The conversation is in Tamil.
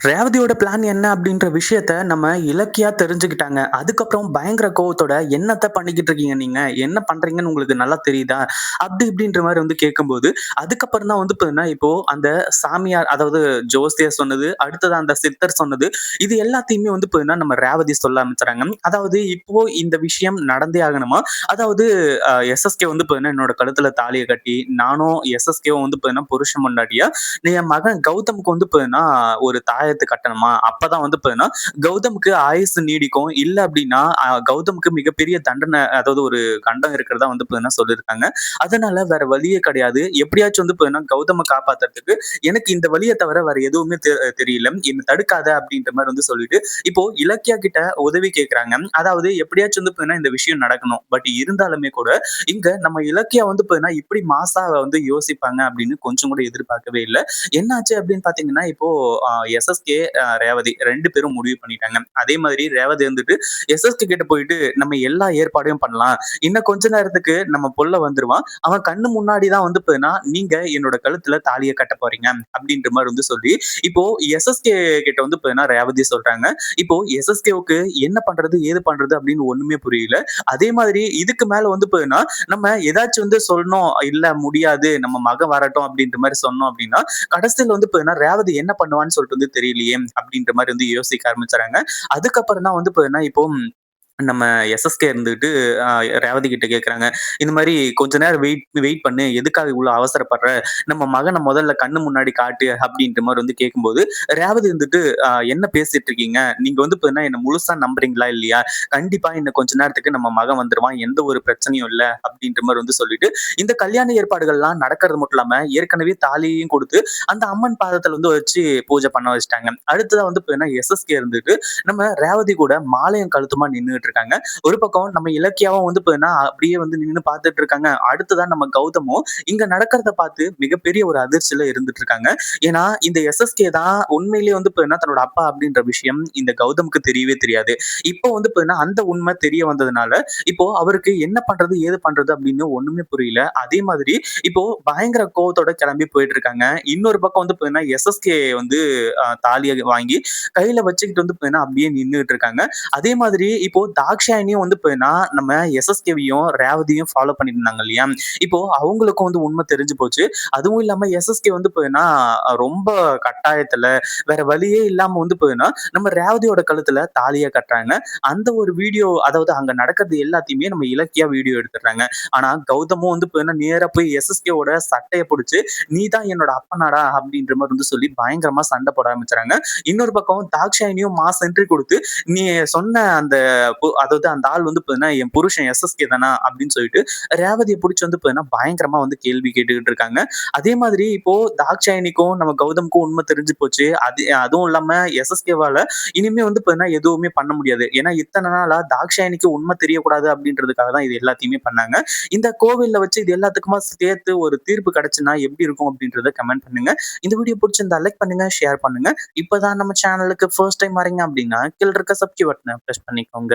ரேவதியோட பிளான் என்ன அப்படின்ற விஷயத்த நம்ம இலக்கியா தெரிஞ்சுக்கிட்டாங்க. அதுக்கப்புறம் பயங்கர கோவத்தோட, "என்னத்த பண்ணிக்கிட்டு இருக்கீங்க நீங்க? என்ன பண்றீங்கன்னு உங்களுக்கு நல்லா தெரியுதா?" அப்படி இப்படின்ற மாரி வந்து கேட்கும்போது, அதுக்கப்புறம் தான் வந்து பார்த்தீங்கன்னா, இப்போ அந்த சாமியார் அதாவது ஜோசியர் சொன்னது, அடுத்தது அந்த சித்தர் சொன்னது, இது எல்லாத்தையுமே வந்து பார்த்தீங்கன்னா, நம்ம ரேவதி சொல்ல ஆரம்பிச்சுறாங்க. அதாவது இப்போ இந்த விஷயம் நடந்தே ஆகணுமா? அதாவது எஸ்எஸ்கே வந்து பார்த்தீங்கன்னா, என்னோட கழுத்துல தாலிய கட்டி, நானும் எஸ்எஸ்கேவும் வந்து பார்த்தீங்கன்னா, புருஷன் பொண்டாட்டியா, என் மகன் கௌதமுக்கு வந்து பார்த்தீங்கன்னா, ஒரு தாயத்து கட்டணுமா? அப்பதான் வந்து பார்த்தீங்கன்னா, கௌதமுக்கு ஆயுசு நீடிக்கும். இல்ல அப்டின்னா, கௌதமுக்கு மிகப்பெரிய தண்டனை அதாவது ஒரு கண்டம் இருக்கிறதா வந்து பார்த்தீங்கன்னா சொல்லியிருக்காங்க. அதனால வேற வழியே கிடையாது. எப்படியாச்சும் வந்து பார்த்தீங்கன்னா, கௌதம காப்பாத்துறதுக்கு எனக்கு இந்த வழிய தவிர வேற எதுவுமே தெரியல. என்ன தடுக்காத அப்டின்ற மாரி வந்து சொல்லிட்டு, இப்போ இலக்கியா கிட்ட உதவி கேட்கறாங்க. அதாவது எப்படியாச்சும் வந்து பார்த்தீங்கன்னா, இந்த விஷயம் நடக்கணும். பட் இருந்தாலுமே கூட, இங்க நம்ம இலக்கியா வந்து பார்த்தீங்கன்னா, இப்படி மாஸா வந்து யோசிப்பாங்க அப்படின்னு கொஞ்சம் கூட எதிர்பார்க்கவே இல்ல. என்னாச்சு அப்படின்னு பார்த்தீங்கன்னா, இப்போ எஸ்எஸ்கே, ரேவதி 2 பேரும் முடிவு பண்ணிட்டாங்க. அதே மாதிரி ரேவதி வந்துட்டு எஸ்எஸ்கே கிட்ட போயிட்டு, "நம்ம எல்லா ஏற்பாடையும் பண்ணலாம். இன்னும் கொஞ்ச நேரத்துக்கு நம்ம புள்ள வந்துருவான். அவன் கண்ணு முன்னாடி தான் வந்து பார்த்தீங்கன்னா, நீங்க என்னோட கழுத்துல தாலிய கட்டப் போறீங்க." அப்படின்ற மாரி வந்து சொல்லி, இப்போ எஸ்எஸ்கே கிட்ட வந்து பார்த்தீங்கன்னா, ரேவதி சொல்றாங்க. இப்போ எஸ்எஸ்கேவுக்கு என்ன பண்றது? ஏது பண்றது? அப்படின்னு ஒண்ணுமே புரியல. அதே மாதிரி இதுக்கு மேல வந்து பார்த்தீங்கன்னா, நம்ம ஏதாச்சும் வந்து சொல்லணும், "இல்ல முடியாது. நம்ம மகன் வரட்டும்." அப்படின்ற மாரி சொன்னோம் அப்படின்னா, கடைசியில வந்து பார்த்தீங்கன்னா, ரேவதி என்ன பண்ணுவான்னு சொல்லிட்டு வந்து தெரியலையே! அப்படின்ற மாரி வந்து யோசிக்க ஆரம்பிச்சுறாங்க. அதுக்கப்புறம் தான் வந்து பார்த்தீங்கன்னா, இப்போ நம்ம எஸ்எஸ்கே இருந்துட்டு அ ரேவதி கிட்ட கேட்கறாங்க. இந்த மாரி "கொஞ்ச நேரம் வெயிட் வெயிட் பண்ணு. எதுக்காக இவ்ளோ அவசரப்படுற? நம்ம மகன முதல்ல கண்ணு முன்னாடி காட்டு." அப்படின்ற மாரி வந்து கேட்கும்போது, ரேவதி வந்துட்டு என்ன பேசிட்டு இருக்கீங்க? நீங்க வந்து பார்த்தீங்கன்னா, என்ன முழுசா நம்புறீங்களா இல்லையா? கண்டிப்பா இன்னும் கொஞ்ச நேரத்துக்கு நம்ம மகன் வந்துருவான். எந்த ஒரு பிரச்சனையும் இல்ல." அப்படின்ற மாரி வந்து சொல்லிட்டு, இந்த கல்யாண ஏற்பாடுகள்லாம் நடக்கிறது மட்டும் இல்லாம, ஏற்கனவே தாலியையும் குடுத்து, அந்த அம்மன் பாதத்துல வந்து வச்சு பூஜை பண்ண வச்சுட்டாங்க. அடுத்ததா வந்து பார்த்தீங்கன்னா, எஸ்எஸ்கே இருந்துட்டு, நம்ம ரேவதி கூட மாலையும் கழுத்துமா நின்னுட்டு இருக்காங்க. ஒரு பக்கம் நம்ம இலக்கியாவும் வந்து பார்த்தீங்கன்னா, அப்படியே வந்து நின்னு பார்த்துட்டு இருக்காங்க. அடுத்ததா நம்ம கௌதமும் இங்க நடக்கிறத பார்த்து மிகப்பெரிய ஒரு அதிர்ச்சியில இருந்துட்டு இருக்காங்க. ஏன்னா, இந்த எஸ்எஸ்கே தான் உண்மையிலேயே வந்து பார்த்தீங்கன்னா, தன்னோட அப்பா அப்படின்ற விஷயம் இந்த கௌதமுக்கு தெரியவே தெரியாது. இப்போ வந்து பார்த்தீங்கன்னா, அந்த உண்மை தெரிய வந்ததுனால, இப்போ அவருக்கு என்ன பண்றது? ஏது பண்றது? அப்படின்னு ஒண்ணுமே புரியல. அதே மாதிரி இப்போ பயங்கர கோவத்தோட கிளம்பி போயிட்டு இருக்காங்க. இன்னொரு பக்கம் வந்து பார்த்தீங்கன்னா, எஸ்எஸ்கே வந்து தாலிய வாங்கி கையில வச்சுக்கிட்டு வந்து பார்த்தீங்கன்னா, அப்படியே நின்னுட்டு இருக்காங்க. அதே மாதிரி இப்போ தாக்ஷாயணியும் வந்து பார்த்தீங்கன்னா, நம்ம எஸ்எஸ்கேவையும், ரேவதியும் ஃபாலோ பண்ணிட்டு இருந்தாங்க இல்லையா? இப்போ அவங்களுக்கும் வந்து உண்மை தெரிஞ்சு போச்சு. அதுவும் இல்லாம எஸ்எஸ்கே வந்து பார்த்தீங்கன்னா, ரொம்ப கட்டாயத்துல வேற வழியே இல்லாம வந்து பார்த்தீங்கன்னா, நம்ம ரேவதியோட கழுத்துல தாலிய கட்டுறாங்க. அந்த ஒரு வீடியோ அதாவது அங்க நடக்கிறது எல்லாத்தையுமே நம்ம இலக்கியா வீடியோ எடுத்துடுறாங்க. ஆனா கௌதமும் வந்து பார்த்தீங்கன்னா, நேரா போய் எஸ்எஸ்கேவோட சட்டைய புடிச்சு, "நீ தான் என்னோட அப்பனாடா?" அப்படின்ற மாரி வந்து சொல்லி பயங்கரமா சண்டை போட ஆரம்பிச்சுறாங்க. இன்னொரு பக்கம் தாக்ஷாயணியும் மாஸ் என்ட்ரி குடுத்து, "நீ சொன்ன அந்த அதாவது அந்த ஆள் வந்து பார்த்தீங்கன்னா, என் புருஷன் எஸ்எஸ்கே தானா?" அப்படின்னு சொல்லிட்டு ரேவதிய புடிச்சு வந்து பார்த்தீங்கன்னா, பயங்கரமா வந்து கேள்வி கேட்டுக்கிட்டு இருக்காங்க. அதே மாதிரி இப்போ தாக்ஷாயணிக்கும், நம்ம கௌதமுக்கும் உண்மை தெரிஞ்சு போச்சு. அதுவும் இல்லாம எஸ்எஸ்கேவால இனிமே வந்து பார்த்தீங்கன்னா, எதுவுமே பண்ண முடியாது. ஏன்னா இத்தன நாளா தாக்ஷாயணிக்கு உண்மை தெரியக்கூடாது அப்படின்றதுக்காக தான் இது எல்லாத்தையுமே பண்ணாங்க. இந்த கோவில்ல வச்சு இது எல்லாத்துக்குமா சேர்த்து ஒரு தீர்ப்பு கிடைச்சுன்னா எப்படி இருக்கும் அப்படின்றத கமெண்ட் பண்ணுங்க. இந்த வீடியோ புடிச்சிருந்தா லைக் பண்ணுங்க, ஷேர் பண்ணுங்க. இப்பதான் நம்ம சேனலுக்கு ஃபர்ஸ்ட் டைம் வரீங்க அப்படின்னா, கீழ இருக்க சப்ஸ்கிரைப் பட்டன பிரஸ் பண்ணிக்கோங்க.